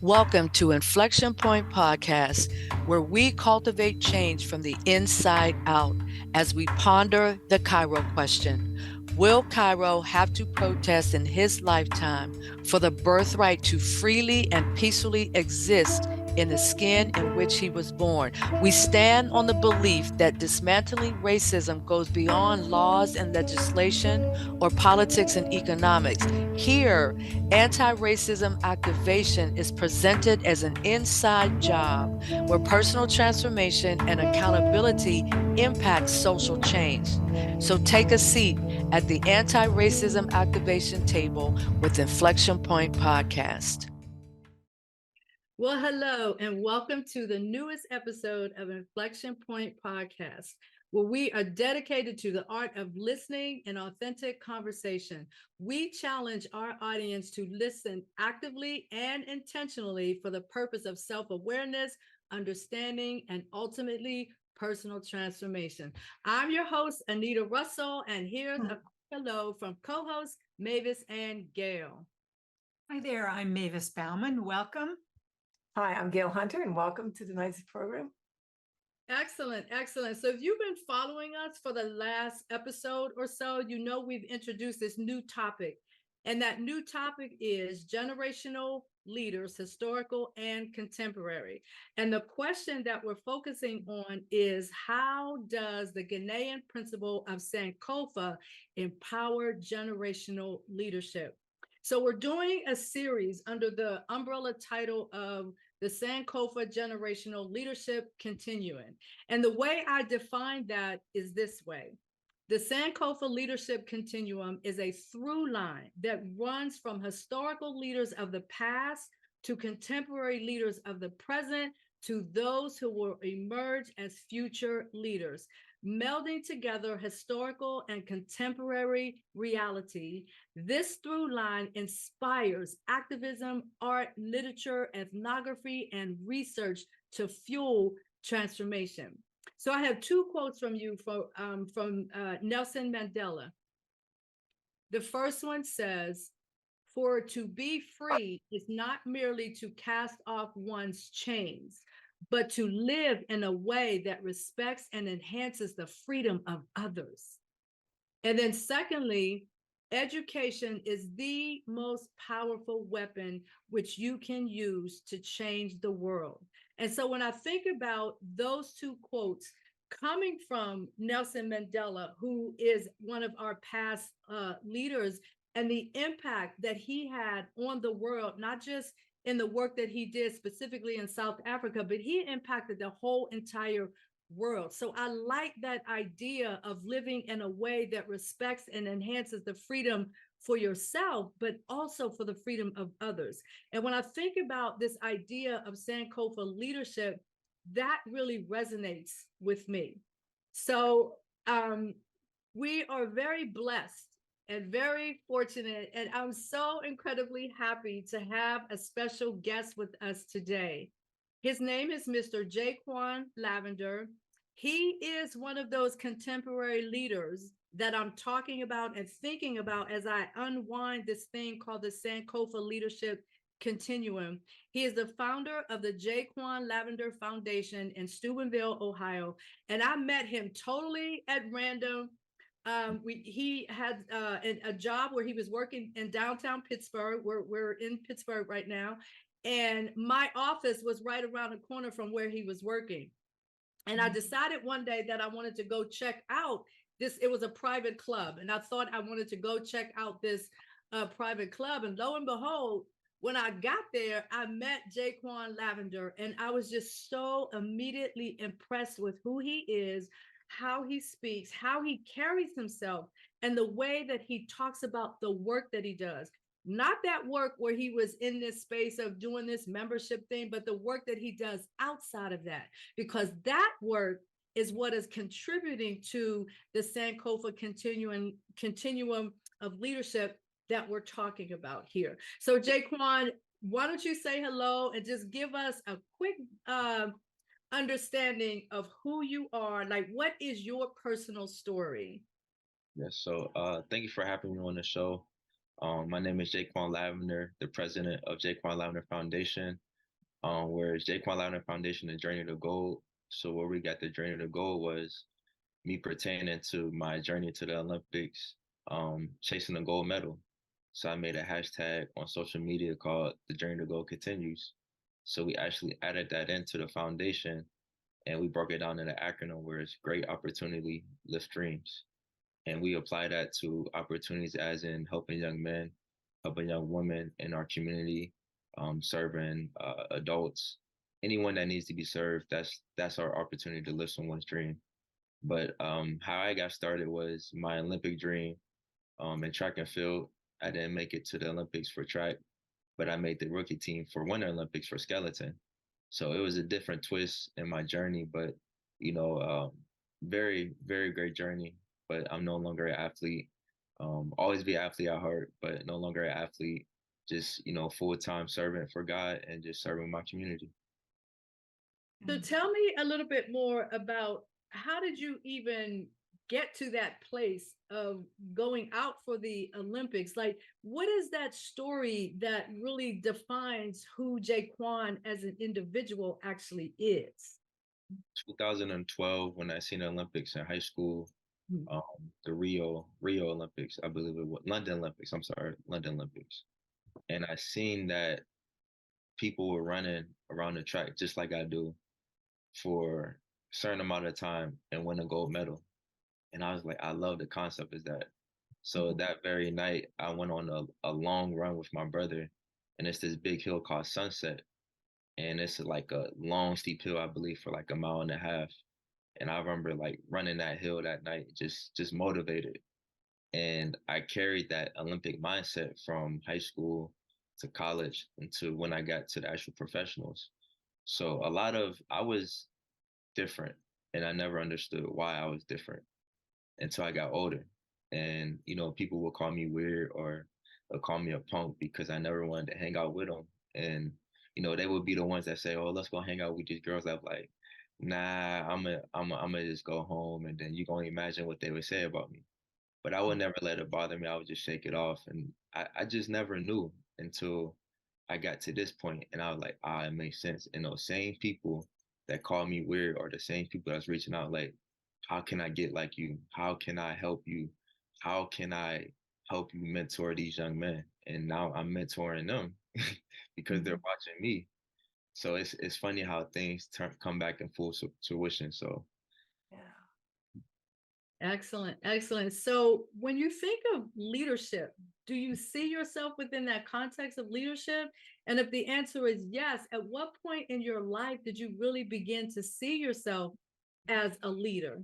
Welcome to Inflection Point Podcast, where we cultivate change from the inside out as we ponder the Cairo question. Will Cairo have to protest in his lifetime for the birthright to freely and peacefully exist in the skin in which he was born? We stand on the belief that dismantling racism goes beyond laws and legislation or politics and economics. Here, anti-racism activation is presented as an inside job where personal transformation and accountability impact social change. So take a seat at the anti-racism activation table with Inflection Point Podcast. Well, hello, and welcome to the newest episode of Inflection Point Podcast, where we are dedicated to the art of listening and authentic conversation. We challenge our audience to listen actively and intentionally for the purpose of self-awareness, understanding, and ultimately personal transformation. I'm your host, Anita Russell, and here's a hello from co-hosts Mavis and Gail. Hi there, I'm Mavis Bauman. Welcome. Hi, I'm Gail Hunter, and welcome to tonight's program. Excellent, excellent. So if you've been following us for the last episode or so, you know we've introduced this new topic. And that new topic is generational leaders, historical and contemporary. And the question that we're focusing on is, how does the Ghanaian principle of Sankofa empower generational leadership? So we're doing a series under the umbrella title of the Sankofa Generational Leadership Continuum. And the way I define that is this way. The Sankofa Leadership Continuum is a through line that runs from historical leaders of the past to contemporary leaders of the present to those who will emerge as future leaders, melding together historical and contemporary reality. This through line inspires activism, art, literature, ethnography, and research to fuel transformation. So I have two quotes from you from Nelson Mandela. The first one says, "For to be free is not merely to cast off one's chains, but to live in a way that respects and enhances the freedom of others." And then secondly, education is the most powerful weapon which you can use to change the world. And so when I think about those two quotes coming from Nelson Mandela, who is one of our past leaders, and the impact that he had on the world, not just in the work that he did specifically in South Africa, but he impacted the whole entire world. So I like that idea of living in a way that respects and enhances the freedom for yourself, but also for the freedom of others. And when I think about this idea of Sankofa leadership, that really resonates with me. So we are very blessed and very fortunate, and I'm so incredibly happy to have a special guest with us today. His name is Mr. Ja'Quan Lavender. He is one of those contemporary leaders that I'm talking about and thinking about as I unwind this thing called the Sankofa Leadership Continuum. He is the founder of the Ja'Quan Lavender Foundation in Steubenville, Ohio. And I met him totally at random. He had a job where he was working in downtown Pittsburgh. We're in Pittsburgh right now. And my office was right around the corner from where he was working. And I decided one day that I wanted to go check out this. It was a private club. And I thought I wanted to go check out this private club. And lo and behold, when I got there, I met Ja'Quan Lavender. And I was just so immediately impressed with who he is, how he speaks, how he carries himself, and the way that he talks about the work that he does. Not that work where he was in this space of doing this membership thing, but the work that he does outside of that, because that work is what is contributing to the Sankofa continuum of leadership that we're talking about here. So Ja'Quan, why don't you say hello and just give us a quick understanding of who you are? Like, what is your personal story? Yes, so thank you for having me on the show. My name is Ja'Quan Lavender, the president of Jaquan Lavender Foundation. whereas Ja'Quan Lavender Foundation, the Journey to Gold. So where we got the Journey to Gold was me pertaining to my journey to the Olympics, chasing a gold medal. So I made a hashtag on social media called The Journey to Gold Continues. So we actually added that into the foundation and we broke it down in an acronym where it's great opportunity, lift dreams. And we apply that to opportunities as in helping young men, helping young women in our community, serving adults, anyone that needs to be served. That's our opportunity to live someone's dream. But how I got started was my Olympic dream in track and field. I didn't make it to the Olympics for track, but I made the rookie team for Winter Olympics for skeleton. So it was a different twist in my journey, but very, very great journey. But I'm no longer an athlete. Always be an athlete at heart, but no longer an athlete. Just full-time servant for God and just serving my community. So tell me a little bit more about how did you even get to that place of going out for the Olympics? Like, what is that story that really defines who Jaquan as an individual actually is? 2012, when I seen the Olympics in high school, the Rio Olympics, I believe it was London Olympics. I'm sorry, London Olympics, and I seen that people were running around the track just like I do for a certain amount of time and win a gold medal. And I was like, I love the concept of that. So that very night, I went on a long run with my brother, and it's this big hill called Sunset. And it's like a long, steep hill, I believe, for like a mile and a half. And I remember like running that hill that night, just motivated. And I carried that Olympic mindset from high school to college into when I got to the actual professionals. So I was different, and I never understood why I was different until I got older. And, people will call me weird or they'll call me a punk because I never wanted to hang out with them. And, they would be the ones that say, oh, let's go hang out with these girls. I'm like, nah, I'm gonna just go home. And then you're going to imagine what they would say about me. But I would never let it bother me. I would just shake it off. And I just never knew until I got to this point. And I was like, it makes sense. And those same people that call me weird are the same people that's reaching out like, how can I get like you? How can I help you? How can I help you mentor these young men? And now I'm mentoring them because they're watching me. So it's funny how things come back in full fruition. So Yeah. Excellent, excellent. So when you think of leadership, do you see yourself within that context of leadership? And if the answer is yes, at what point in your life did you really begin to see yourself as a leader?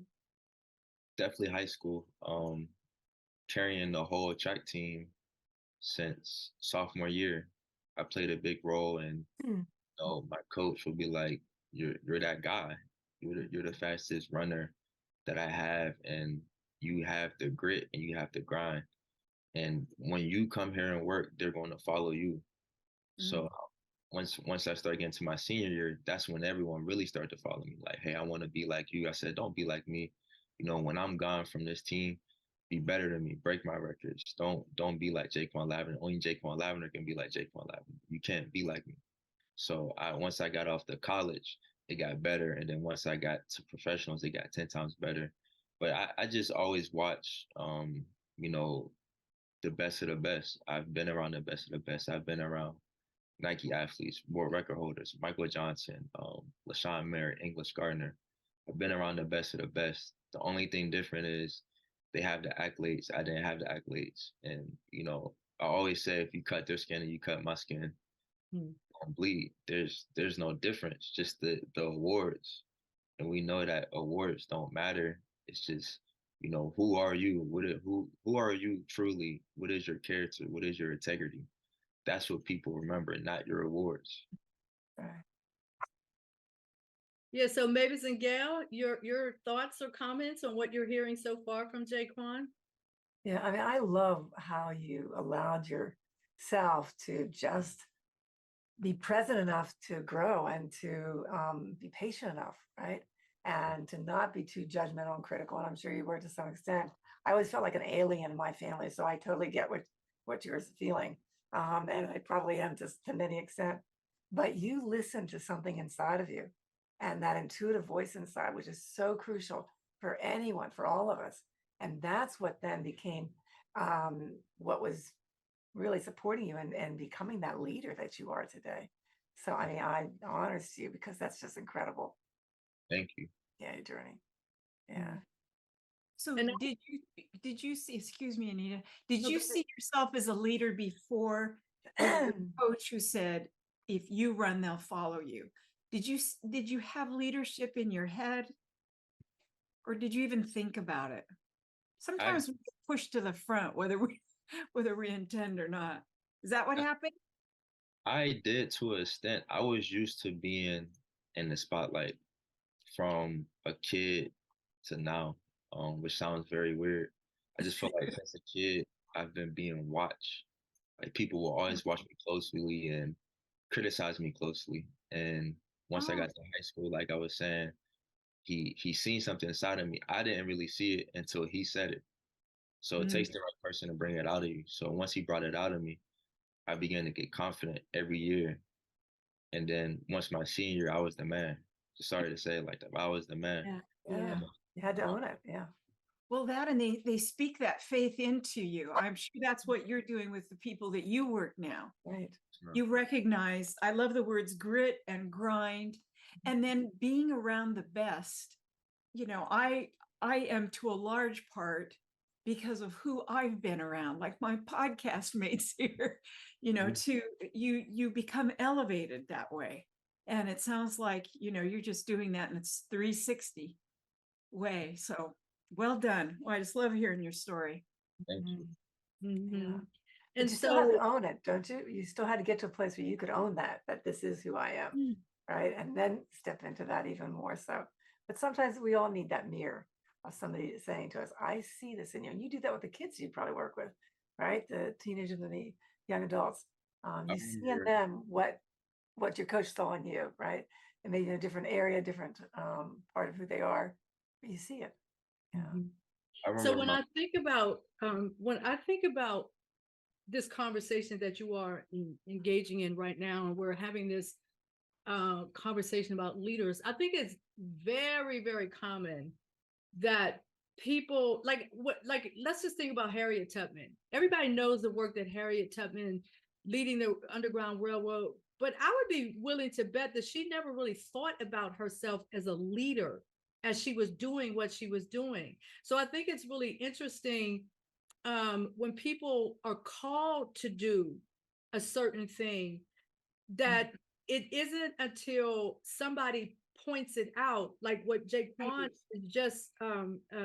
definitely high school. Carrying the whole track team since sophomore year. I played a big role, and my coach would be like, "You're that guy. You're the fastest runner that I have, and you have the grit and you have the grind. And when you come here and work, they're going to follow you." So once I started getting to my senior year, that's when everyone really started to follow me. Like, hey, I want to be like you. I said, don't be like me. When I'm gone from this team, be better than me. Break my records. Don't be like Ja'Quan Lavender. Only Ja'Quan Lavender can be like Ja'Quan Lavender. You can't be like me. So once I got off to college, it got better, and then once I got to professionals, it got 10 times better. But I just always watch, the best of the best. I've been around the best of the best. I've been around Nike athletes, world record holders, Michael Johnson, LaShawn Merritt, English Gardner. I've been around the best of the best. The only thing different is they have the accolades. I didn't have the accolades. And, I always say if you cut their skin and you cut my skin, don't bleed. There's no difference, just the awards. And we know that awards don't matter. It's just, who are you? Who are you truly? What is your character? What is your integrity? That's what people remember, not your awards. Right. Yeah, so Mavis and Gail, your thoughts or comments on what you're hearing so far from Jaquan? Yeah, I mean, I love how you allowed yourself to just be present enough to grow and to be patient enough, right? And to not be too judgmental and critical. And I'm sure you were to some extent. I always felt like an alien in my family, so I totally get what you're feeling. And I probably am to many extent. but you listen to something inside of you, and that intuitive voice inside, which is so crucial for anyone, for all of us. And that's what then became what was really supporting you and becoming that leader that you are today. So, I mean, I honors you because that's just incredible. Thank you. Yeah, your journey. Yeah. So And did you see, excuse me, Anita, did No, you go ahead. see yourself as a leader before the coach who said, if you run, they'll follow you? Did you have leadership in your head, or did you even think about it? Sometimes we get pushed to the front, whether we intend or not. Is that what happened? I did to an extent. I was used to being in the spotlight from a kid to now, which sounds very weird. I just feel like as a kid, I've been being watched. Like people will always watch me closely and criticize me closely. And once I Oh, got to high school, like I was saying, he seen something inside of me. I didn't really see it until he said it. So it takes the right person to bring it out of you. So once he brought it out of me, I began to get confident every year. And then once my senior year, I was the man. Sorry to say it like that, but I was the man. Yeah, Yeah. yeah. You had to own it. Yeah. well, that, and they speak that faith into you. I'm sure that's what you're doing with the people that you work now. Right. You recognize, I love the words grit and grind, and then being around the best. You know, I am to a large part because of who I've been around, like my podcast mates here, you know, to you become elevated that way. And it sounds like, you know, you're just doing that and it's 360 way. So well done. Well, I just love hearing your story. Thank you. Mhm. Yeah. But And you still have to so, own it, don't you? You still had to get to a place where you could own that this is who I am, Mm. right? And then step into that even more so. But sometimes we all need that mirror of somebody saying to us, I see this in you. And you do that with the kids you probably work with, right? The teenagers and the young adults. I You see in remember, them what your coach saw in you, right? And maybe in a different area, different part of who they are, but you see it. Yeah. Mhm. I So remember when I think about this conversation that you are engaging in right now, and we're having this conversation about leaders, I think it's very, very common that people like let's just think about Harriet Tubman. Everybody knows the work that Harriet Tubman leading the Underground Railroad, but I would be willing to bet that she never really thought about herself as a leader as she was doing what she was doing. So I think it's really interesting when people are called to do a certain thing, that it isn't until somebody points it out, like what Jaquan is just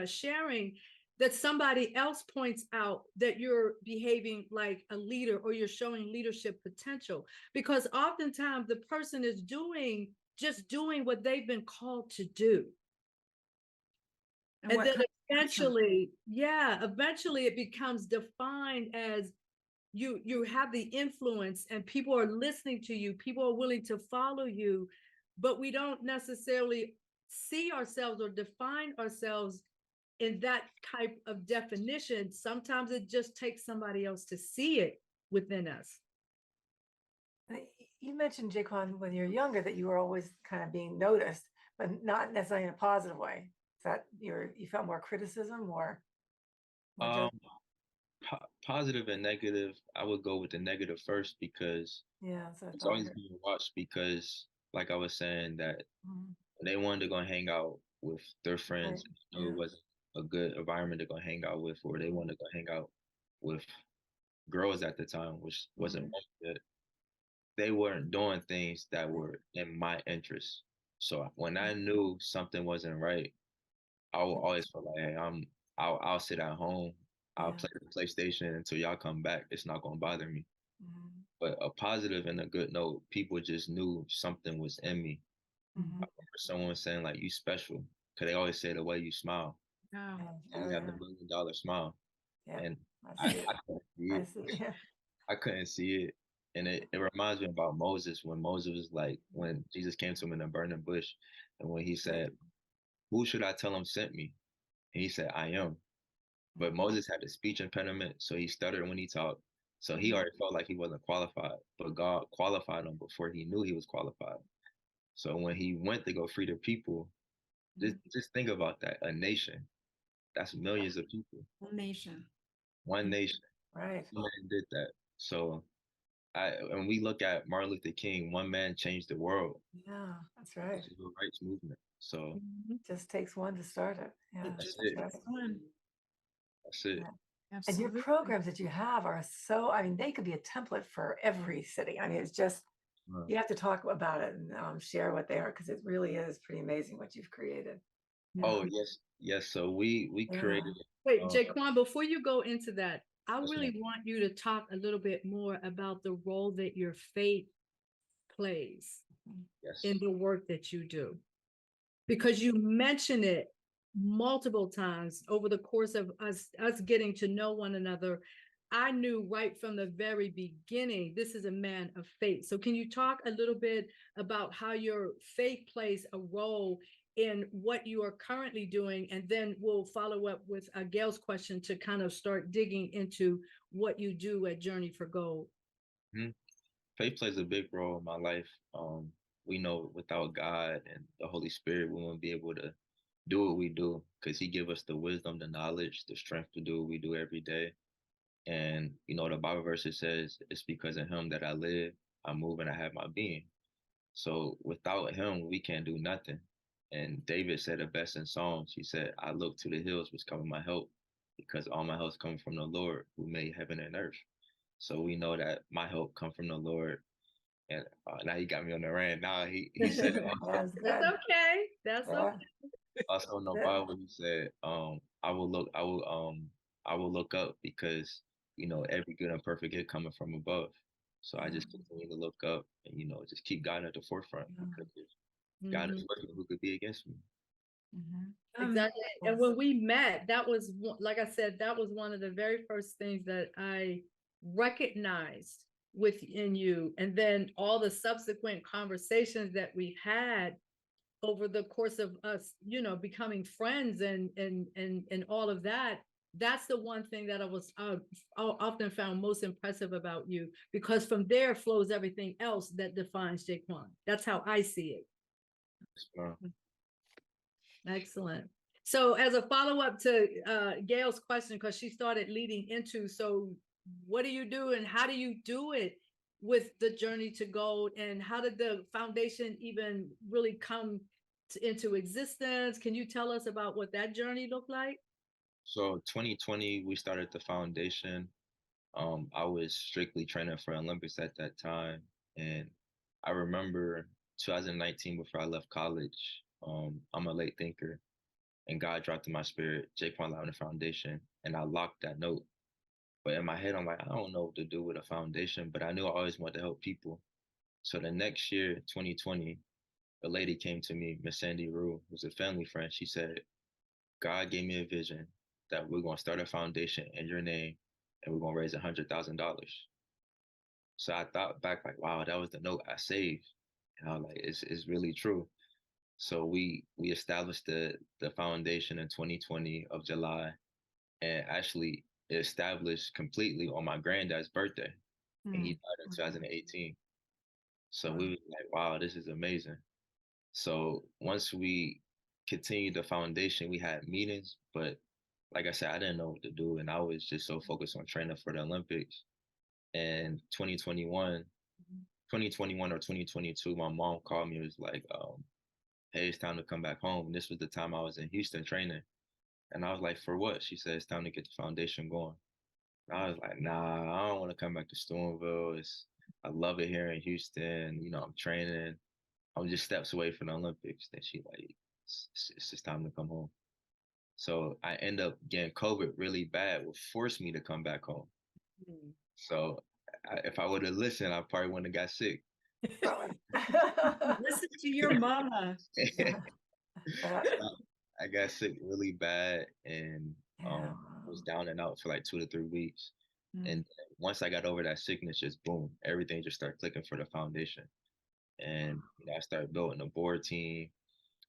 sharing, that somebody else points out that you're behaving like a leader or you're showing leadership potential. Because oftentimes the person is just doing what they've been called to do. And what then kind of person? eventually it becomes defined as you have the influence and people are listening to you, people are willing to follow you, but we don't necessarily see ourselves or define ourselves in that type of definition. Sometimes it just takes somebody else to see it within us. You mentioned, Jaquan, when you're younger, that you were always kind of being noticed, but not necessarily in a positive way. Is that you felt more criticism or more um, judgment? positive and negative. I would go with the negative first because Yeah, that's what I it's thought. always being watched because, like I was saying, that Mhm. they wanted to go hang out with their friends. Right. You know, it Yeah. wasn't a good environment to go hang out with, or they wanted to go hang out with girls at the time, which wasn't good. They weren't doing things that were in my interest. So when I knew something wasn't right, I will always feel like, hey, I'll sit at home. I'll Yeah. play the PlayStation until y'all come back. It's not gonna bother me. Mhm. But a positive and a good note, people just knew something was in me. I Mhm. remember someone saying like, "You special," because they always say the way you smile. Oh, Yeah. You Oh, have the yeah. $1 million smile, Yeah. and I I, see it. I couldn't see I it. see it. Yeah. I couldn't see it, and it reminds me about Moses when Moses was like when Jesus came to him in a burning bush, and when he Right. said, "Who should I tell him sent me?" And he said, "I am." But Mhm. Moses had a speech impediment, so he stuttered when he talked. So he already felt like he wasn't qualified, but God qualified him before he knew he was qualified. So when he went to go free the people, just think about that. A nation, that's millions of people. Whole nation. One nation. Right. One man did that. So when we look at Martin Luther King, one man changed the world. Yeah, that's right. The civil rights movement. So Just takes one to start it. Yeah, It that's just it. right. takes one. That's it. Yeah. And Absolutely. your programs that you have are so, I mean, they could be a template for every city. I mean, it's just, you have to talk about it and share what they are, because it really is pretty amazing what you've created. Oh, yes. So we created. Wait, Jaquan, before you go into that, I Yes, really ma'am. want you to talk a little bit more about the role that your faith plays Yes. in the work that you do, because you mention it multiple times over the course of us getting to know one another. I knew right from the very beginning, this is a man of faith. So can you talk a little bit about how your faith plays a role in what you are currently doing? And then we'll follow up with Gail's question to kind of start digging into what you do at Journey for Gold. Mhm. Faith plays a big role in my life. We know without God and the Holy Spirit, we won't be able to do what we do, because He give us the wisdom, the knowledge, the strength to do what we do every day. And the Bible verse, it says, "It's because of Him that I live, I move, and I have my being." So without Him, we can't do nothing. And David said it best in Psalms. He said, "I look to the hills which come my help, because all my help comes from the Lord who made heaven and earth." So we know that my help come from the Lord. And now he got me on the rant. Now he said That's That's good. okay. That's Yeah. okay. also in the Yeah. Bible, he said, I will look up, because every good and perfect gift coming from above. So I just continue to look up and just keep God at the forefront, because if God is with me, who could be against me? Exactly. And when we met, that was like I said, that was one of the very first things that I recognized within you. And then all the subsequent conversations that we had over the course of us, becoming friends and all of that. That's the one thing that I often found most impressive about you, because from there flows everything else that defines Jaquan. That's how I see it. Excellent. So as a follow-up to Gail's question, because she started leading into, so what do you do and how do you do it with the Journey to Gold, and how did the foundation even really come into existence? Can you tell us about what that journey looked like? So 2020, we started the foundation. I was strictly training for Olympics at that time. And I remember 2019, before I left college, I'm a late thinker, and God dropped in my spirit, Ja'Quan Lavender Foundation, and I locked that note. But in my head, I'm like, I don't know what to do with a foundation, but I knew I always wanted to help people. So the next year, 2020, a lady came to me, Miss Sandy Rue, who's a family friend. She said, God gave me a vision that we're going to start a foundation in your name, and we're going to raise $100,000. So I thought back, like, wow, that was the note I saved. And I was like, it's really true. So we established the foundation in 2020 of July, and actually it established completely on my granddad's birthday, and he died in 2018. So we was like, wow, this is amazing. So once we continued the foundation, we had meetings, but like I said, I didn't know what to do, and I was just so focused on training for the Olympics. And 2021 or 2022, my mom called me and was like, hey, it's time to come back home. And this was the time I was in Houston training. And I was like, for what? She said, it's time to get the foundation going. And I was like, nah, I don't want to come back to Stormville. I love it here in Houston. I'm training. I'm just steps away from the Olympics. Then she like, it's just time to come home. So I end up getting COVID really bad, which forced me to come back home. So if I would have listened, I probably wouldn't have got sick. Listen to your mama. I got sick really bad, and was down and out for like 2 to 3 weeks. And once I got over that sickness, just boom, everything just started clicking for the foundation. And I started building a board team.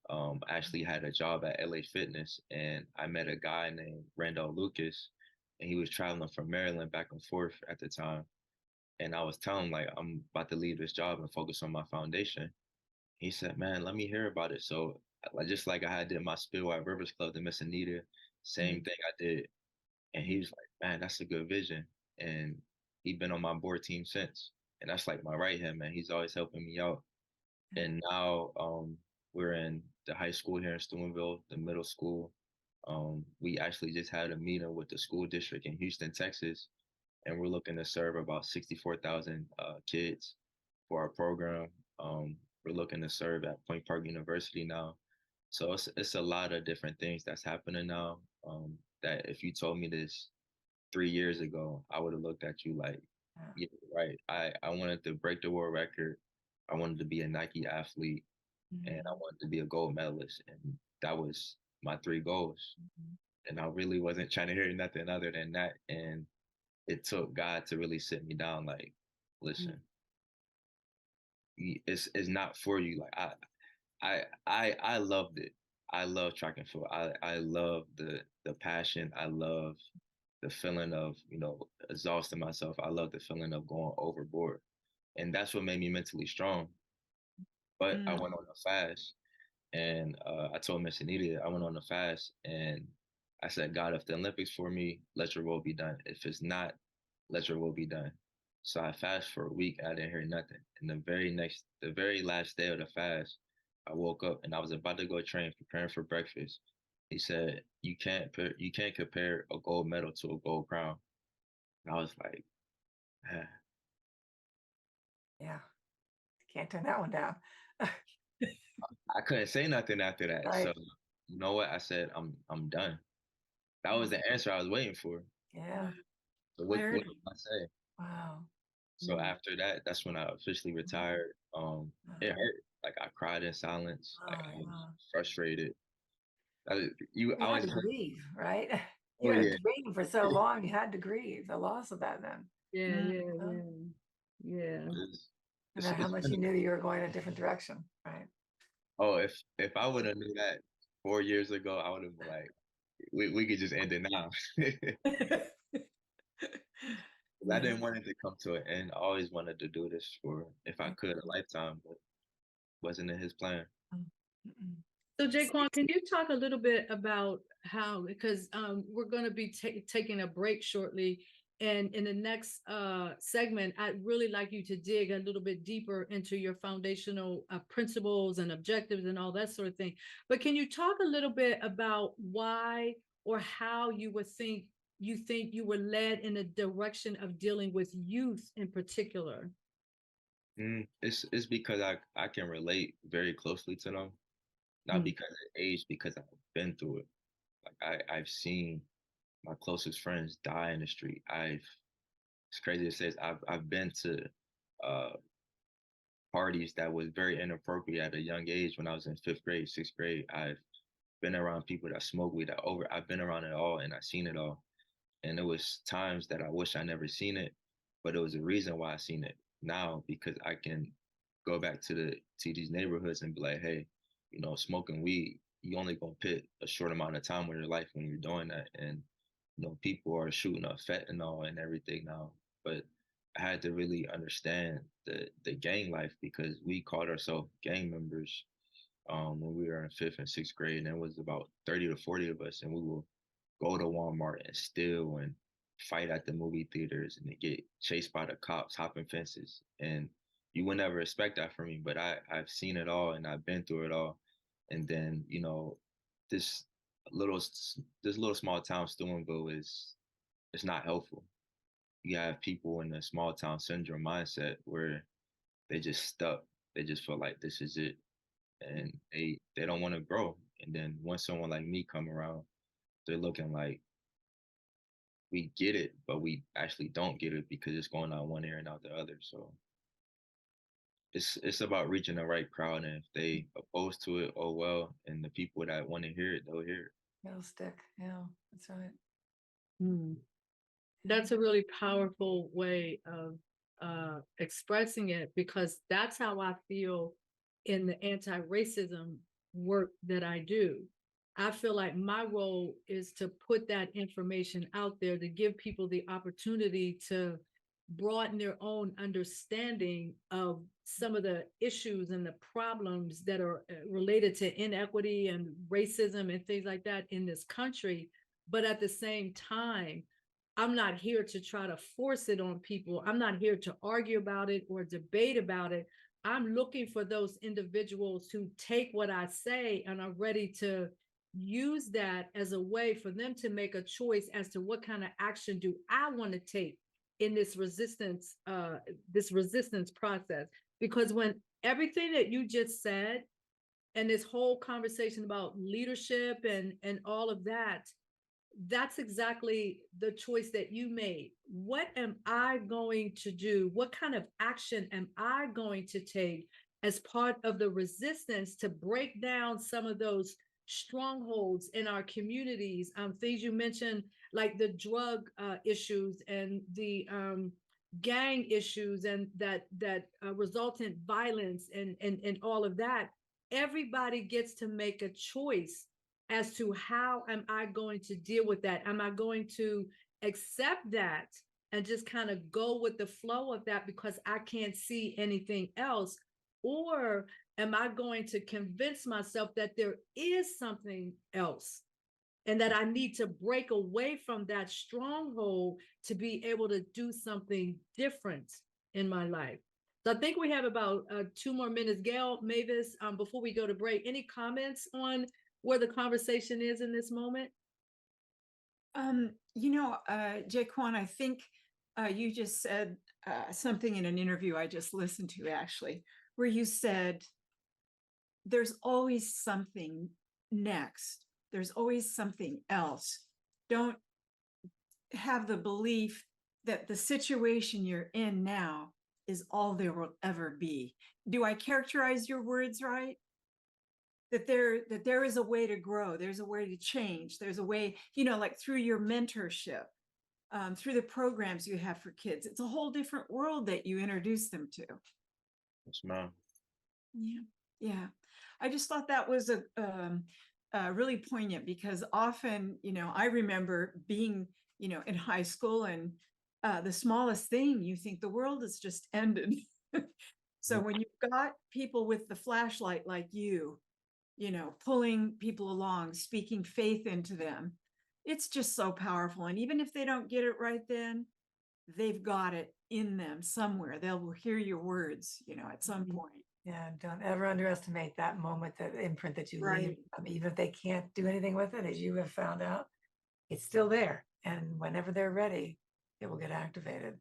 I actually had a job at LA Fitness, and I met a guy named Randall Lucas, and he was traveling from Maryland back and forth at the time. And I was telling him, like, I'm about to leave this job and focus on my foundation. He said, man, let me hear about it. So like, just like I had did my spill at Rivers Club to Miss Anita, same thing I did. And he was like, man, that's a good vision. And he's been on my board team since. And that's like my right hand man. He's always helping me out. And now we're in the high school here in Steubenville, the middle school. We actually just had a meeting with the school district in Houston, Texas, and we're looking to serve about 64,000 kids for our program. We're looking to serve at Point Park University now. So it's a lot of different things that's happening now. That if you told me this 3 years ago, I would have looked at you like, yeah, right. I wanted to break the world record. I wanted to be a Nike athlete, and I wanted to be a gold medalist. And that was my 3 goals. And I really wasn't trying to hear nothing other than that. And it took God to really sit me down, like, listen, it's not for you. Like I loved it. I love track and field. I love the passion. I love the feeling of, exhausting myself. I love the feeling of going overboard. And that's what made me mentally strong. But I went on a fast, and I told Miss Anita I went on a fast, and I said, God, if the Olympics for me, let your will be done. If it's not, let your will be done. So I fast for a week. I didn't hear nothing. And the very last day of the fast, I woke up and I was about to go train, preparing for breakfast. He said, you can't compare a gold medal to a gold crown. And I was like, ah. Yeah. Can't turn that one down. I couldn't say nothing after that. Right. So you know what? I said, I'm done. That was the answer I was waiting for. Yeah. So what did I say? Wow. So after that, that's when I officially retired. It hurt. Like I cried in silence. Like I was frustrated. I You had was to grieve, right? Oh You had yeah. to grieve for so long. You had to grieve the loss of that then. Yeah. No matter how much you knew you were going a different direction, right? Oh, if I would have knew that 4 years ago, I would have been like, we could just end it now. I didn't want it to come to an end. I always wanted to do this for, if I could, a lifetime, but wasn't in his plan. So Ja'Quan, can you talk a little bit about how, because we're going to be taking a break shortly, and in the next segment, I'd really like you to dig a little bit deeper into your foundational principles and objectives and all that sort of thing. But can you talk a little bit about why or how you think you were led in the direction of dealing with youth in particular? It's because I can relate very closely to them, not because of age, because I've been through it. Like I've seen my closest friends die in the street. It's crazy to say, I've been to parties that was very inappropriate at a young age when I was in 5th grade, 6th grade. I've been around people that smoke weed, I've been around it all, and I've seen it all. And there was times that I wish I never seen it, but it was a reason why I seen it now, because I can go back to these neighborhoods and be like, hey, smoking weed, you only gonna pit a short amount of time of your life when you're doing that. And people are shooting up fentanyl and everything now. But I had to really understand the gang life, because we called ourselves gang members when we were in 5th and 6th grade, and it was about 30 to 40 of us, and we will go to Walmart and steal and fight at the movie theaters and get chased by the cops, hopping fences. And you would never expect that from me, but I've seen it all and I've been through it all. And then, this little small town Steubenville it's not helpful. You have people in the small town syndrome mindset where they just stuck. They just feel like this is it, and they don't want to grow. And then when someone like me come around, they're looking like we get it, but we actually don't get it because it's going out one ear and out the other. So it's about reaching the right crowd, and if they opposed to it, oh well. And the people that want to hear it, they'll hear it. It'll stick. Yeah, that's right. That's a really powerful way of expressing it, because that's how I feel in the anti-racism work that I do. I feel like my role is to put that information out there to give people the opportunity to broaden their own understanding of some of the issues and the problems that are related to inequity and racism and things like that in this country. But at the same time, I'm not here to try to force it on people. I'm not here to argue about it or debate about it. I'm looking for those individuals who take what I say and are ready to use that as a way for them to make a choice as to what kind of action do I want to take in this resistance process. Because when everything that you just said and this whole conversation about leadership and all of that, that's exactly the choice that you made. What am I going to do? What kind of action am I going to take as part of the resistance to break down some of those strongholds in our communities? Things you mentioned, like the drug issues and the gang issues and that resultant violence and all of that. Everybody gets to make a choice as to how am I going to deal with that? Am I going to accept that and just kind of go with the flow of that because I can't see anything else? Or am I going to convince myself that there is something else and that I need to break away from that stronghold to be able to do something different in my life? So I think we have about 2 more minutes. Gail, Mavis, before we go to break, any comments on where the conversation is in this moment? Jaquan, I think you just said something in an interview I just listened to, actually, where you said there's always something next. There's always something else. Don't have the belief that the situation you're in now is all there will ever be. Do I characterize your words right? That there is a way to grow, there's a way to change, there's a way, like through your mentorship, through the programs you have for kids. It's a whole different world that you introduce them to. Yes, ma'am. Yeah. I just thought that was a really poignant, because often, I remember being, in high school, and the smallest thing, you think the world has just ended. So when you've got people with the flashlight like you, pulling people along, speaking faith into them, it's just so powerful. And even if they don't get it right then, they've got it in them somewhere. They'll hear your words, at some point. Yeah, don't ever underestimate that moment, that imprint that you Right. leave. Even if they can't do anything with it, as you have found out, it's still there. And whenever they're ready, it will get activated.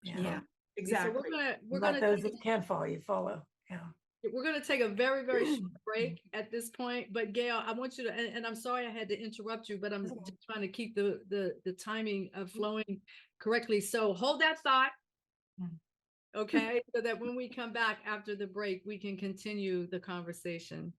Yeah, exactly. So we're Let gonna those that can follow you follow. Yeah. we're going to take a very, very short break at this point. But Gail, I want you to, and I'm sorry I had to interrupt you, but I'm just trying to keep the timing of flowing correctly. So hold that thought, okay? So that when we come back after the break, we can continue the conversation.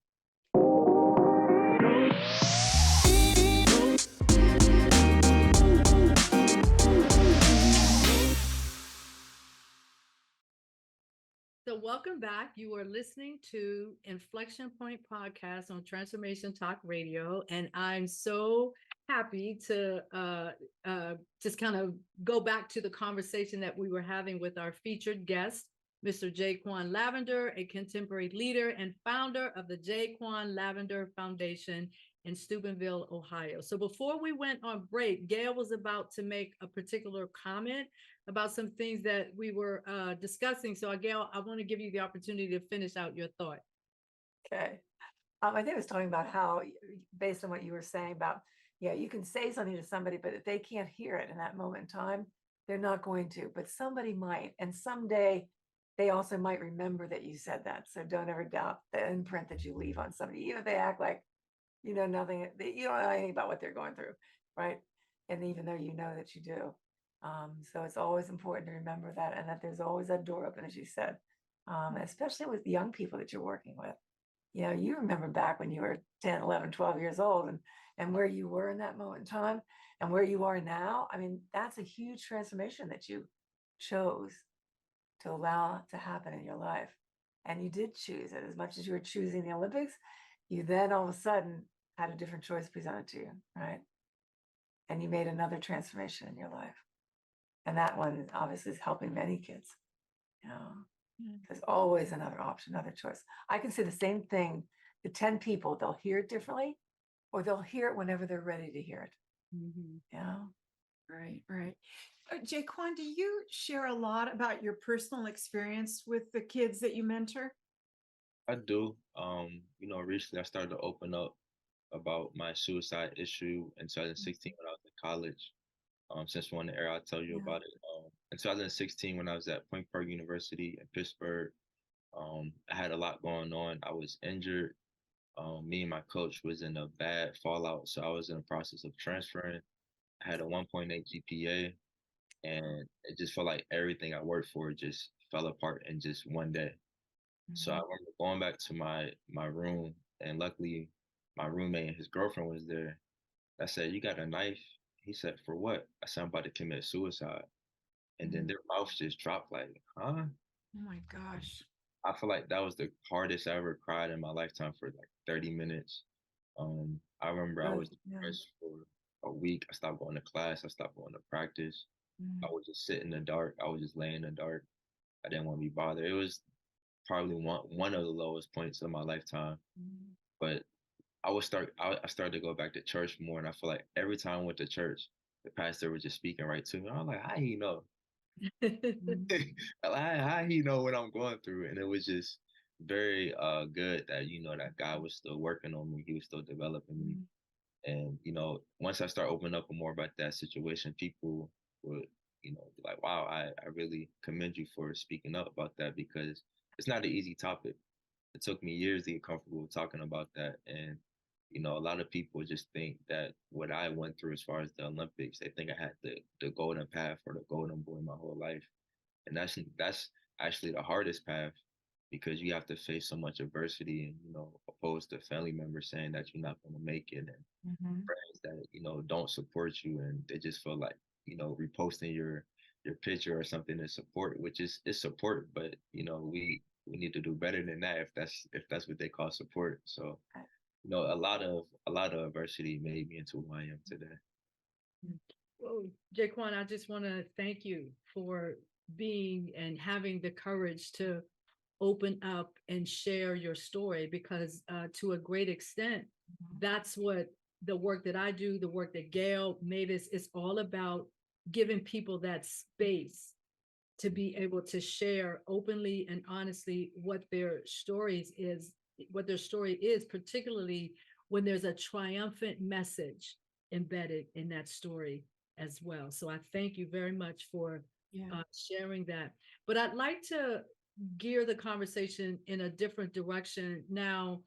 So welcome back. You are listening to Inflection Point podcast on Transformation Talk Radio, and I'm so happy to just kind of go back to the conversation that we were having with our featured guest, Mr. Ja'Quan Lavender, a contemporary leader and founder of the Ja'Quan Lavender Foundation in Steubenville, Ohio. So before we went on break, Gail was about to make a particular comment about some things that we were discussing. So Gail, I want to give you the opportunity to finish out your thought. Okay. I think I was talking about how, based on what you were saying about, you can say something to somebody, but if they can't hear it in that moment in time, they're not going to, but somebody might. And someday they also might remember that you said that. So don't ever doubt the imprint that you leave on somebody, even if they act like you know nothing, you don't know anything about what they're going through, right? And even though you know that you do. So it's always important to remember that, and that there's always a door open, as you said, especially with young people that you're working with. You remember back when you were 10, 11, 12 years old, and where you were in that moment in time and where you are now. I mean, that's a huge transformation that you chose to allow to happen in your life. And you did choose it. As much as you were choosing the Olympics, you then all of a sudden had a different choice presented to you, right? And you made another transformation in your life. And that one obviously is helping many kids. You know, there's always another option, another choice. I can say the same thing to 10 people. They'll hear it differently, or they'll hear it whenever they're ready to hear it. Yeah. Right, right. Jaquan, do you share a lot about your personal experience with the kids that you mentor? I do. Recently I started to open up about my suicide issue in 2016 when I was in college. Since one era, I'll tell you about it. In 2016, when I was at Point Park University in Pittsburgh, I had a lot going on. I was injured. Me and my coach was in a bad fallout, so I was in the process of transferring. I had a 1.8 GPA, and it just felt like everything I worked for just fell apart in just one day. So I remember going back to my room, and luckily my roommate and his girlfriend was there. I said, "You got a knife?" He said, "For what?" I said, "I'm about to commit suicide." And then their mouths just dropped like, "Huh?" Oh my gosh. I feel like that was the hardest I ever cried in my lifetime for like 30 minutes. I remember I Really? was Yeah. depressed for a week. I stopped going to class. I stopped going to practice. I Mm. would just sit in the dark. I would just lay in the dark. I didn't want to be bothered. It was probably one of the lowest points of my lifetime. But I started to go back to church more, and I feel like every time I went to church, the pastor was just speaking right to me. I was like, how he know? How he know what I'm going through? And it was just very good that that God was still working on me. He was still developing me. And once I start opening up more about that situation, people would be like, wow, I really commend you for speaking up about that, because it's not an easy topic. It took me years to get comfortable talking about that. And a lot of people just think that what I went through as far as the Olympics, they think I had the golden path or the golden boy my whole life. And that's actually the hardest path, because you have to face so much adversity, and opposed to family members saying that you're not going to make it, and friends that don't support you, and they just feel like reposting your picture or something to support, which is support, but we need to do better than that, if that's what they call support. So a lot of adversity made me into who I am today. Well, Jaquan, I just want to thank you for being and having the courage to open up and share your story, because to a great extent, that's what the work that I do, the work that Gail, Mavis, is all about, giving people that space to be able to share openly and honestly what their story is, particularly when there's a triumphant message embedded in that story as well. So I thank you very much for sharing that. But I'd like to gear the conversation in a different direction now.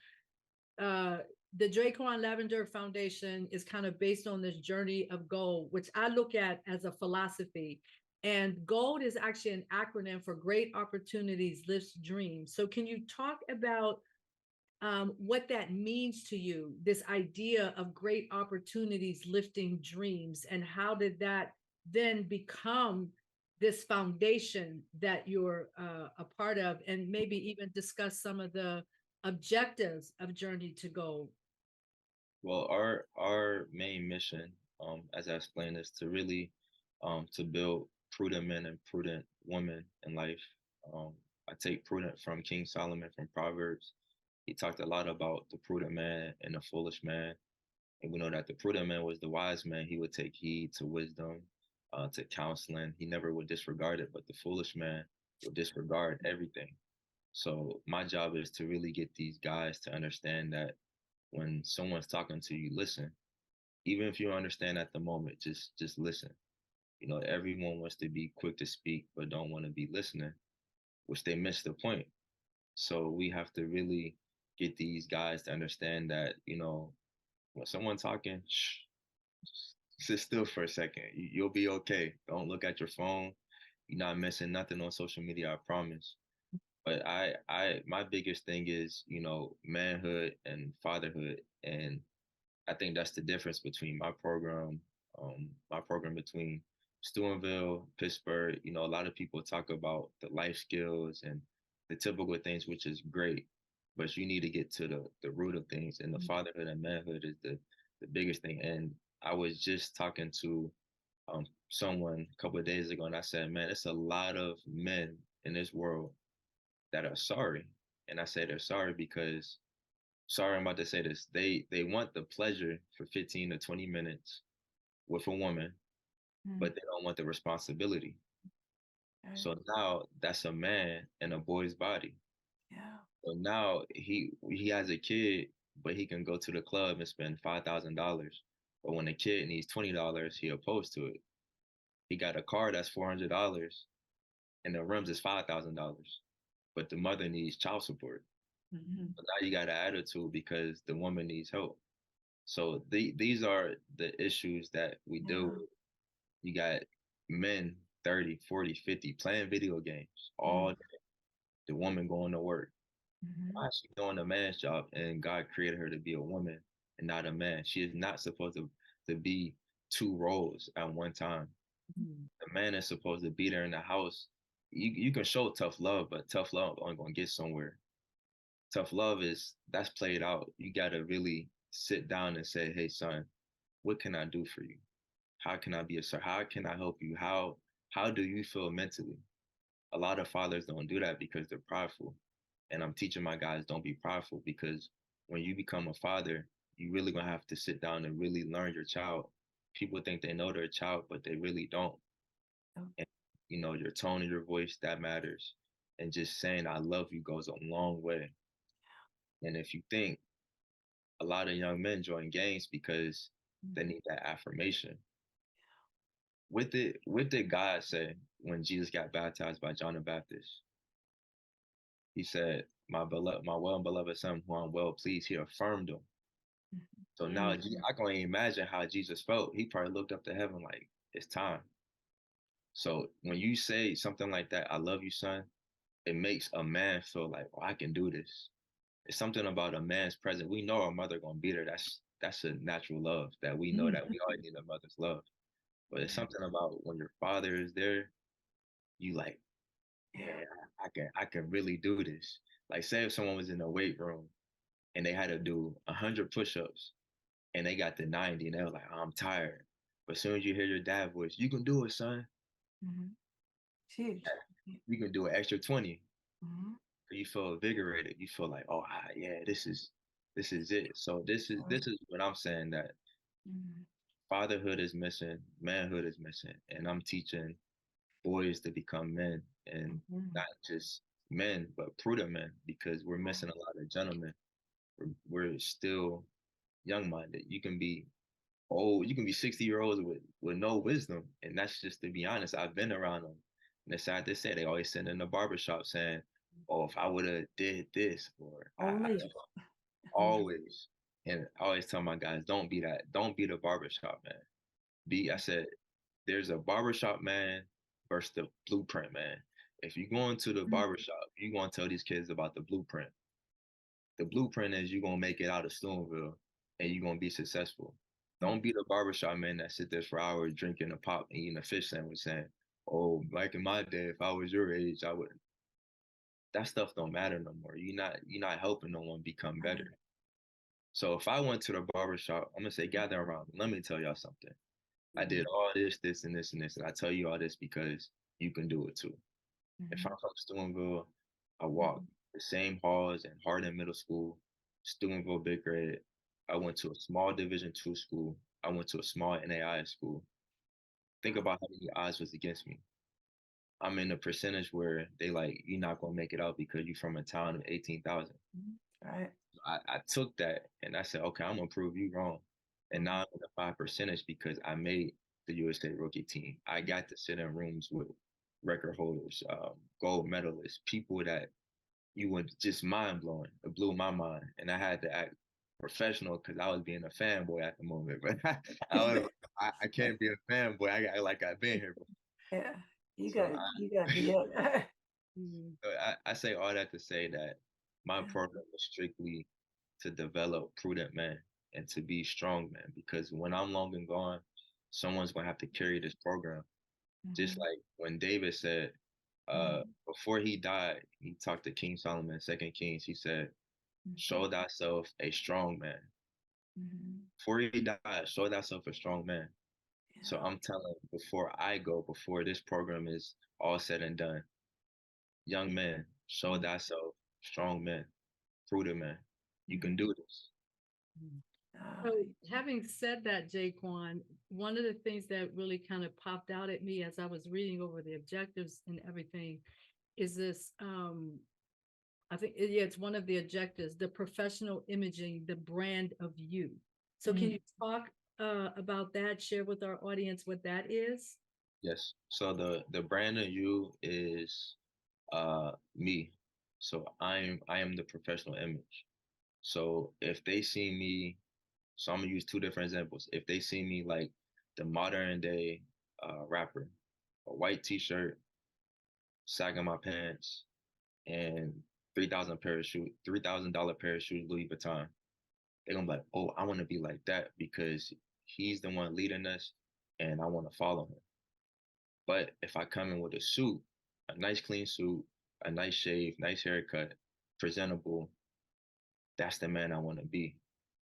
The Ja'Quan Lavender Foundation is kind of based on this journey of GOLD, which I look at as a philosophy. And GOLD is actually an acronym for Great Opportunities Lifts Dreams. So can you talk about what that means to you, this idea of great opportunities lifting dreams, and how did that then become this foundation that you're a part of, and maybe even discuss some of the objectives of Journey to Gold? Well, our main mission, as I explained, is to really to build prudent men and prudent women in life. Um, I take prudent from King Solomon from Proverbs. He talked a lot about the prudent man and the foolish man. And we know that the prudent man was the wise man. He would take heed to wisdom, to counseling. He never would disregard it, but the foolish man would disregard everything. So my job is to really get these guys to understand that when someone's talking to you, listen. Even if you don't understand at the moment, just listen. Everyone wants to be quick to speak, but don't want to be listening, which they miss the point. So we have to really get these guys to understand that, when someone's talking, shh, sit still for a second. You'll be okay. Don't look at your phone. You're not missing nothing on social media, I promise. But my biggest thing is, manhood and fatherhood. And I think that's the difference between my program between Steubenville, Pittsburgh. A lot of people talk about the life skills and the typical things, which is great. but you need to get to the root of things. And the fatherhood and manhood is the biggest thing. And I was just talking to someone a couple of days ago, and I said, man, it's a lot of men in this world that are sorry. And I say they're sorry because, sorry, I'm about to say this, they want the pleasure for 15 to 20 minutes with a woman, but they don't want the responsibility. So now that's a man in a boy's body. Yeah. So now he has a kid, but he can go to the club and spend $5,000. But when the kid needs $20, he opposed to it. He got a car that's $400, and the rims is $5,000. But the mother needs child support. So now you got an attitude because the woman needs help. So these are the issues that we deal with. You got men 30, 40, 50 playing video games all day. The woman going to work. Why is she doing a man's job? And God created her to be a woman and not a man. She is not supposed to be two roles at one time. The man is supposed to be there in the house. You can show tough love, but tough love aren't going to get somewhere. Tough love that's played out. You got to really sit down and say, hey, son, what can I do for you? How can I be a sir? How can I help you? How do you feel mentally? A lot of fathers don't do that because they're prideful. And I'm teaching my guys, don't be prideful, because when you become a father, you really gonna have to sit down and really learn your child. People think they know their child, but they really don't. And your tone of your voice, that matters. And just saying I love you goes a long way. And if you think, a lot of young men join gangs because they need that affirmation. What did God say when Jesus got baptized by John the Baptist? He said, my well and beloved son, who I'm well pleased, he affirmed him. So now I can only imagine how Jesus felt. He probably looked up to heaven like, it's time. So when you say something like that, I love you, son, it makes a man feel like, oh, I can do this. It's something about a man's presence. We know our mother gonna be there. That's a natural love that we know that we always need a mother's love. But it's something about when your father is there, you like, yeah, I can really do this. Like, say if someone was in the weight room and they had to do 100 push-ups and they got to 90 and they were like, oh, I'm tired. But as soon as you hear your dad voice, you can do it, son. Huge. You can do an extra 20. You feel invigorated. You feel like, oh, yeah, this is it. So this is what I'm saying, that fatherhood is missing, manhood is missing, and I'm teaching boys to become men, and not just men, but prudent men, because we're missing a lot of gentlemen. We're still young-minded. You can be old, you can be 60-year-olds with no wisdom, and that's just, to be honest, I've been around them. And it's sad to say, they always sitting in the barbershop saying, oh, if I would have did this, or always. And I always tell my guys, don't be the barbershop man. I said, there's a barbershop man versus the blueprint man. If you go into the barbershop, you're going to tell these kids about the blueprint. The blueprint is you're going to make it out of Steubenville and you're going to be successful. Don't be the barbershop man that sit there for hours drinking a pop and eating a fish sandwich saying, oh, back in my day, if I was your age, I would. That stuff don't matter no more. You're not helping no one become better. So if I went to the barbershop, I'm going to say, gather around. Let me tell y'all something. I did all this, this, and this, and this. And I tell you all this because you can do it too. If I'm from Steubenville, I walked the same halls in Hardin Middle School, Steubenville Big Red. I went to a small Division II school. I went to a small NAI school. Think about how many odds was against me. I'm in a percentage where they like, you're not going to make it out because you're from a town of 18,000. Right. I took that and I said, okay, I'm going to prove you wrong. And now I'm in the 5% because I made the USA rookie team. I got to sit in rooms with record holders, gold medalists, people that you would just mind blowing. It blew my mind. And I had to act professional because I was being a fanboy at the moment. But I can't be a fanboy. I got like I've been here before. Yeah, you got to be it. So I say all that to say that my program is strictly to develop prudent men and to be strong men, because when I'm long and gone, someone's going to have to carry this program. Just like when David said, before he died, he talked to King Solomon, 2 Kings, he said, show thyself a strong man. Before you die, show thyself a strong man. So I'm telling, before I go, before this program is all said and done, young man, show thyself strong man, prudent man. You can do this. So having said that, Jaquan, one of the things that really kind of popped out at me as I was reading over the objectives and everything is this, I think, yeah, it's one of the objectives, the professional imaging, the brand of you. So can you talk about that, share with our audience what that is? Yes. So the brand of you is me. So I am the professional image. So if they see me, so I'm gonna use two different examples. If they see me like the modern day rapper, a white t-shirt, sagging my pants, and $3,000 pair of shoes, Louis Vuitton, they're gonna be like, oh, I want to be like that because he's the one leading us, and I want to follow him. But if I come in with a suit, a nice clean suit, a nice shave, nice haircut, presentable, that's the man I want to be.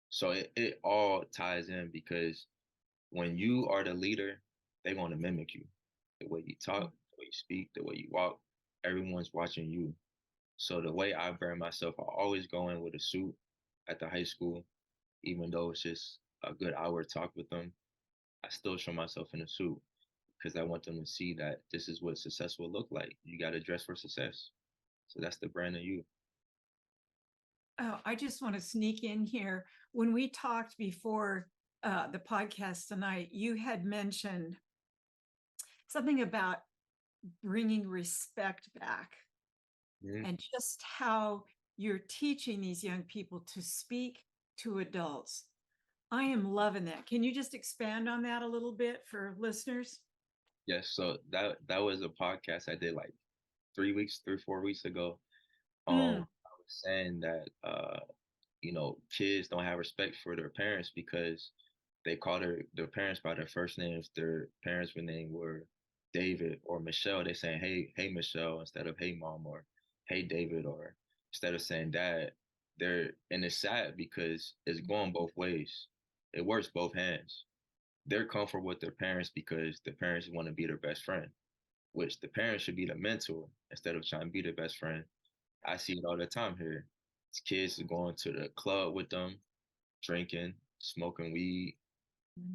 So it all ties in because when you are the leader, they want to mimic you. The way you talk, the way you speak, the way you walk, everyone's watching you. So the way I brand myself, I always go in with a suit at the high school, even though it's just a good hour talk with them. I still show myself in a suit because I want them to see that this is what success will look like. You got to dress for success. So that's the brand of you. Oh, I just want to sneak in here. When we talked before the podcast tonight, you had mentioned something about bringing respect back and just how you're teaching these young people to speak to adults. I am loving that. Can you just expand on that a little bit for listeners? Yes. So that was a podcast I did like 4 weeks ago. I was saying that kids don't have respect for their parents because they call their parents by their first names. Their parents' name were David or Michelle. They saying, hey Michelle, instead of hey mom, or hey David, or instead of saying dad. And it's sad because it's going both ways. It works both hands. They're comfortable with their parents because the parents want to be their best friend, which the parents should be the mentor instead of trying to be their best friend. I see it all the time here. Kids are going to the club with them, drinking, smoking weed.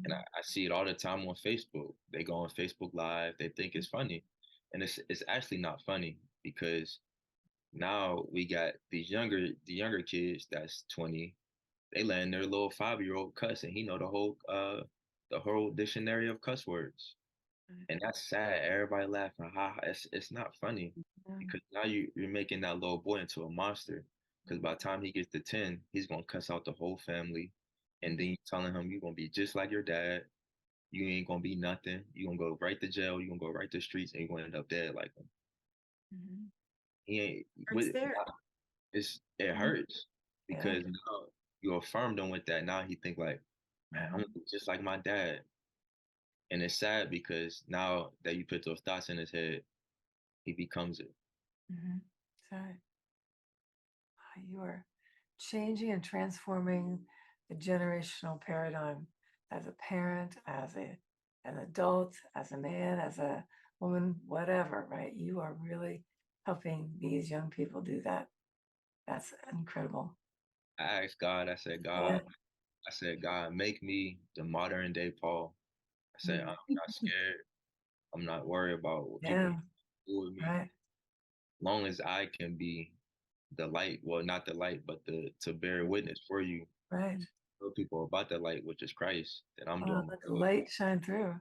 And I see it all the time on Facebook. They go on Facebook Live. They think it's funny. And it's actually not funny because now we got the younger kids that's 20. They letting their little 5-year-old cuss, and he know the whole dictionary of cuss words. And that's sad. Everybody laughing. Ha, ha. It's not funny because now you're making that little boy into a monster. Because by the time he gets to 10, he's gonna cuss out the whole family, and then you telling him you're gonna be just like your dad. You ain't gonna be nothing. You're gonna go right to jail. You're gonna go right to the streets, and you're gonna end up dead like him. He ain't. It's there. It hurts because now you affirmed him with that. Now he think like, man, I'm gonna be just like my dad. And it's sad because now that you put those thoughts in his head, he becomes it. Sorry. You are changing and transforming the generational paradigm as a parent, as an adult, as a man, as a woman, whatever, right? You are really helping these young people do that. That's incredible. I asked God, I said, God, make me the modern day Paul. I said, I'm not scared. I'm not worried about what people do with me. Right. Long as I can be the light, well, not the light, but to bear witness for you. Right. Tell people about the light, which is Christ, that I'm doing. Let the light shine through.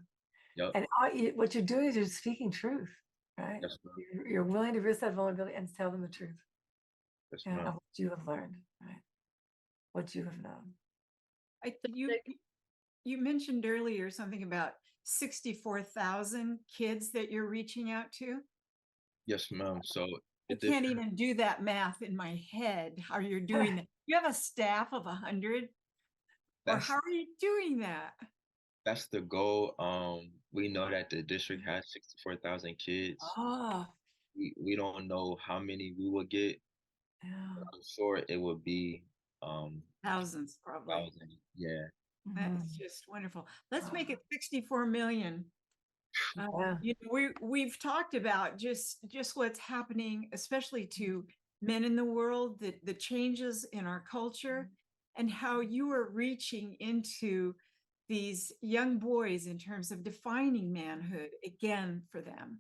Yep. And what you're doing is you're speaking truth, right? Yes, you're willing to risk that vulnerability and tell them the truth. yes, Of what you have learned, right? What you have known. You mentioned earlier something about 64,000 kids that you're reaching out to. Yes, ma'am. So I can't even do that math in my head. How you're doing that? You have a staff of 100, or how are you doing that? That's the goal. We know that the district has 64,000 kids. Oh. We don't know how many we will get. Yeah. I'm sure it would be um Thousands, probably. thousand. Yeah. That's just wonderful. Let's make it 64 million. Yeah. You know, we've talked about just what's happening, especially to men in the world, the changes in our culture, and how you are reaching into these young boys in terms of defining manhood again for them.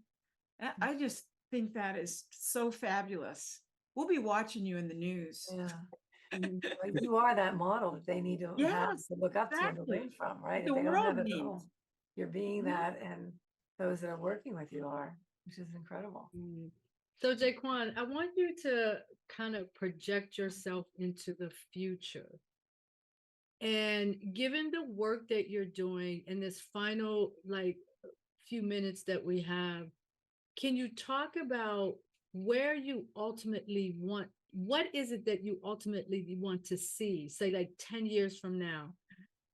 I just think that is so fabulous. We'll be watching you in the news. Yeah. Well, you are that model that they need to have Yes, to look up to and to exactly. learn from, right? The If they don't world have it at needs. home, you're being Yeah. that, and those that are working with you are, which is incredible. So Jaquan, I want you to kind of project yourself into the future. And given the work that you're doing in this final few minutes that we have, can you talk about where you ultimately want, what is it that you ultimately want to see, say like 10 years from now?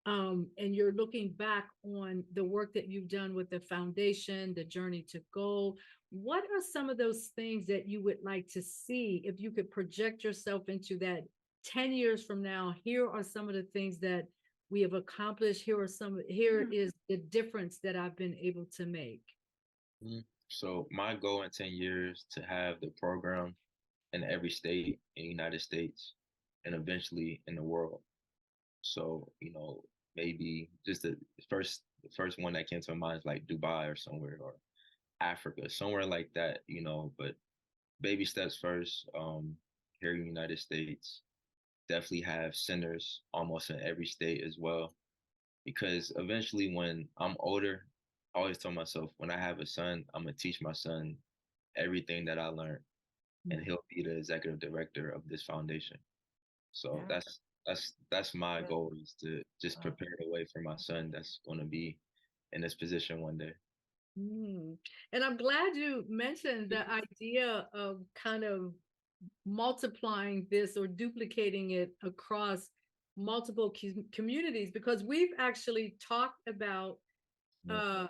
And you're looking back on the work that you've done with the foundation, the journey to goal. What are some of those things that you would like to see if you could project yourself into that 10 years from now? Here are some of the things that we have accomplished. Here is the difference that I've been able to make. So my goal in 10 years to have the program in every state in the United States and eventually in the world. So, maybe just the first one that came to my mind is like Dubai or somewhere, or Africa, somewhere like that, but baby steps first. Here in the United States, definitely have centers almost in every state as well. Because eventually when I'm older, I always tell myself when I have a son, I'm gonna teach my son everything that I learned, and he'll be the executive director of this foundation. So Yeah. that's my Yeah. goal, is to just prepare the way for my son that's going to be in this position one day. And I'm glad you mentioned the idea of kind of multiplying this or duplicating it across multiple communities, because we've actually talked about uh,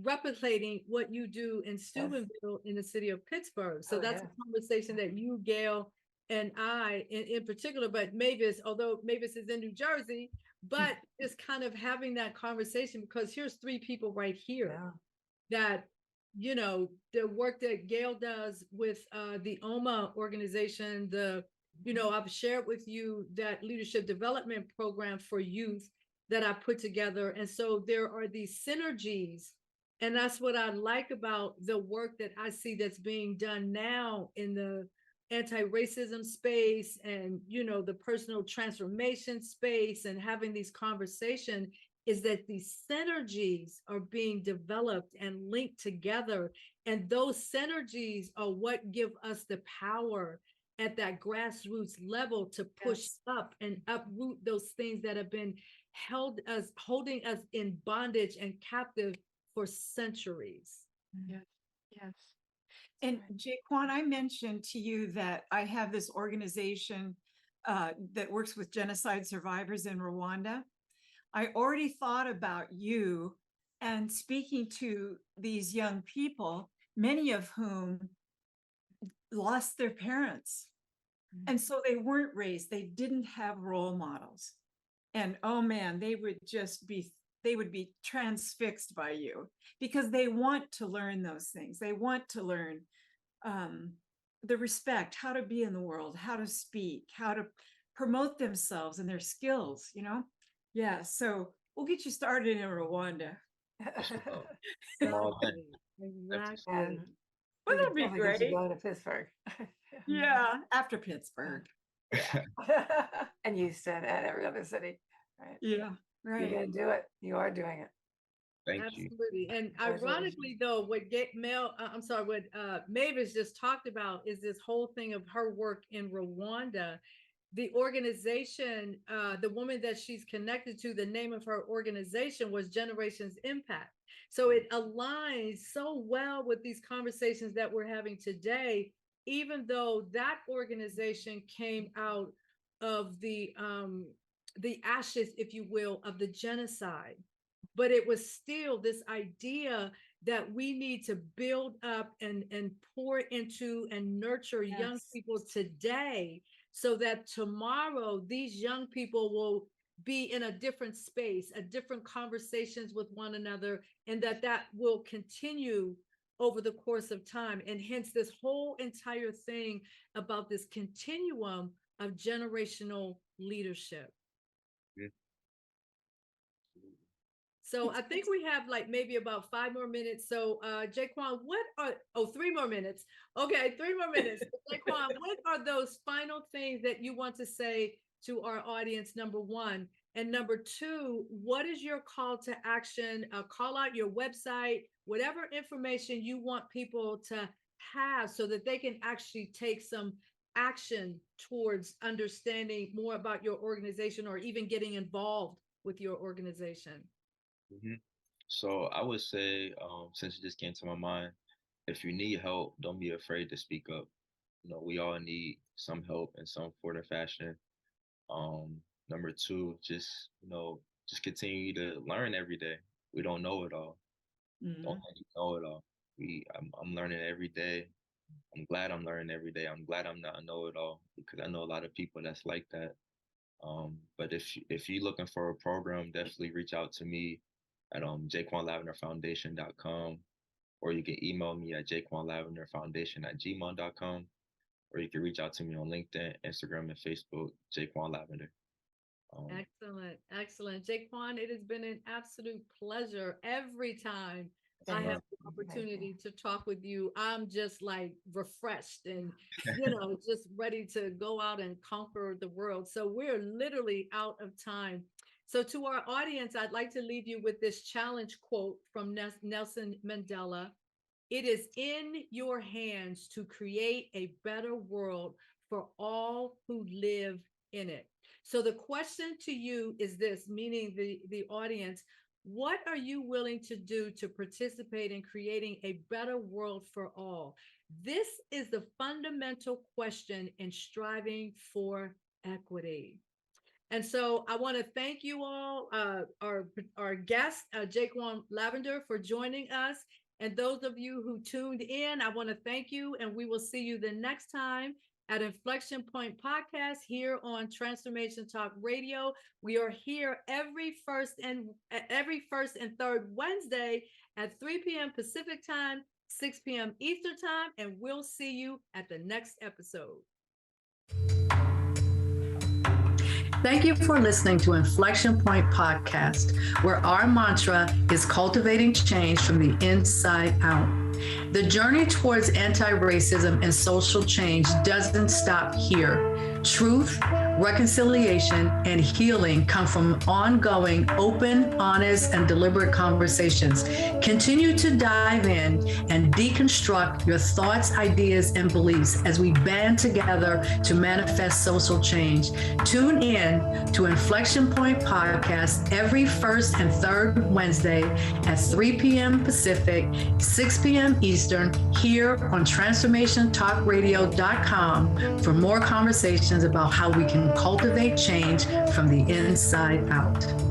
replicating what you do in Steubenville in the city of Pittsburgh. So that's a conversation that you, Gail, and I in particular, but Mavis, although Mavis is in New Jersey, but just kind of having that conversation, because here's three people right here that, the work that Gail does with the OMA organization, I've shared with you that leadership development program for youth that I put together. And so there are these synergies. And that's what I like about the work that I see that's being done now in the anti-racism space and, the personal transformation space, and having these conversations, is that these synergies are being developed and linked together. And those synergies are what give us the power at that grassroots level to push up and uproot those things that have been holding us in bondage and captive for centuries. Yes, yes. And Jaquan, I mentioned to you that I have this organization that works with genocide survivors in Rwanda. I already thought about you and speaking to these young people, many of whom lost their parents. And so they weren't raised, they didn't have role models. And oh man, they would be transfixed by you, because they want to learn those things. They want to learn the respect, how to be in the world, how to speak, how to promote themselves and their skills, Yeah, so we'll get you started in Rwanda. Exactly. And Wouldn't that be great? Going to Pittsburgh. Yeah, after Pittsburgh. And Houston and every other city. Right. Yeah, right. You're going to do it. You are doing it. Thank Absolutely. you. And ironically, though, what Mavis just talked about is this whole thing of her work in Rwanda. The organization, the woman that she's connected to, the name of her organization was Generations Impact. So it aligns so well with these conversations that we're having today, even though that organization came out of the ashes, if you will, of the genocide. but it was still this idea that we need to build up and pour into and nurture young Yes. people today, so that tomorrow these young people will be in a different space, a different conversations with one another, and that will continue over the course of time. And hence this whole entire thing about this continuum of generational leadership. Yeah. So I think we have like maybe about 5 more minutes. So Jaquan, 3 more minutes. Okay, 3 more minutes. Jaquan, what are those final things that you want to say to our audience, number one? And number two, what is your call to action? Call out your website, whatever information you want people to have so that they can actually take some action towards understanding more about your organization or even getting involved with your organization. So I would say, since it just came to my mind, if you need help, don't be afraid to speak up. We all need some help in some form or fashion. Number two, just continue to learn every day. We don't know it all. Don't think you know it all. I'm learning every day. I'm glad I'm learning every day. I'm glad I'm not a know-it-all, because I know a lot of people that's like that. But if you're looking for a program, definitely reach out to me at JaquanLavenderFoundation.com, or you can email me at JaquanLavenderFoundation@gmail.com, or you can reach out to me on LinkedIn, Instagram, and Facebook, Jaquan Lavender. Excellent, excellent. Jaquan, it has been an absolute pleasure every time I Thank have you. the opportunity to talk with you. I'm just like refreshed and, just ready to go out and conquer the world. So we're literally out of time. So to our audience, I'd like to leave you with this challenge quote from Nelson Mandela. It is in your hands to create a better world for all who live in it. So the question to you is this, meaning the audience, what are you willing to do to participate in creating a better world for all? This is the fundamental question in striving for equity. And so I want to thank you all, our guest, Ja'Quan Lavender, for joining us. And those of you who tuned in, I want to thank you. And we will see you the next time at Inflection Point Podcast here on Transformation Talk Radio. We are here every first and third Wednesday at 3 p.m. Pacific time, 6 p.m. Eastern time, and we'll see you at the next episode. Thank you for listening to Inflection Point Podcast, where our mantra is cultivating change from the inside out. The journey towards anti-racism and social change doesn't stop here. Truth, reconciliation, and healing come from ongoing, open, honest, and deliberate conversations. Continue to dive in and deconstruct your thoughts, ideas, and beliefs as we band together to manifest social change. Tune in to Inflection Point Podcast every first and third Wednesday at 3 p.m. Pacific, 6 p.m. Eastern, here on TransformationTalkRadio.com for more conversations about how we can cultivate change from the inside out.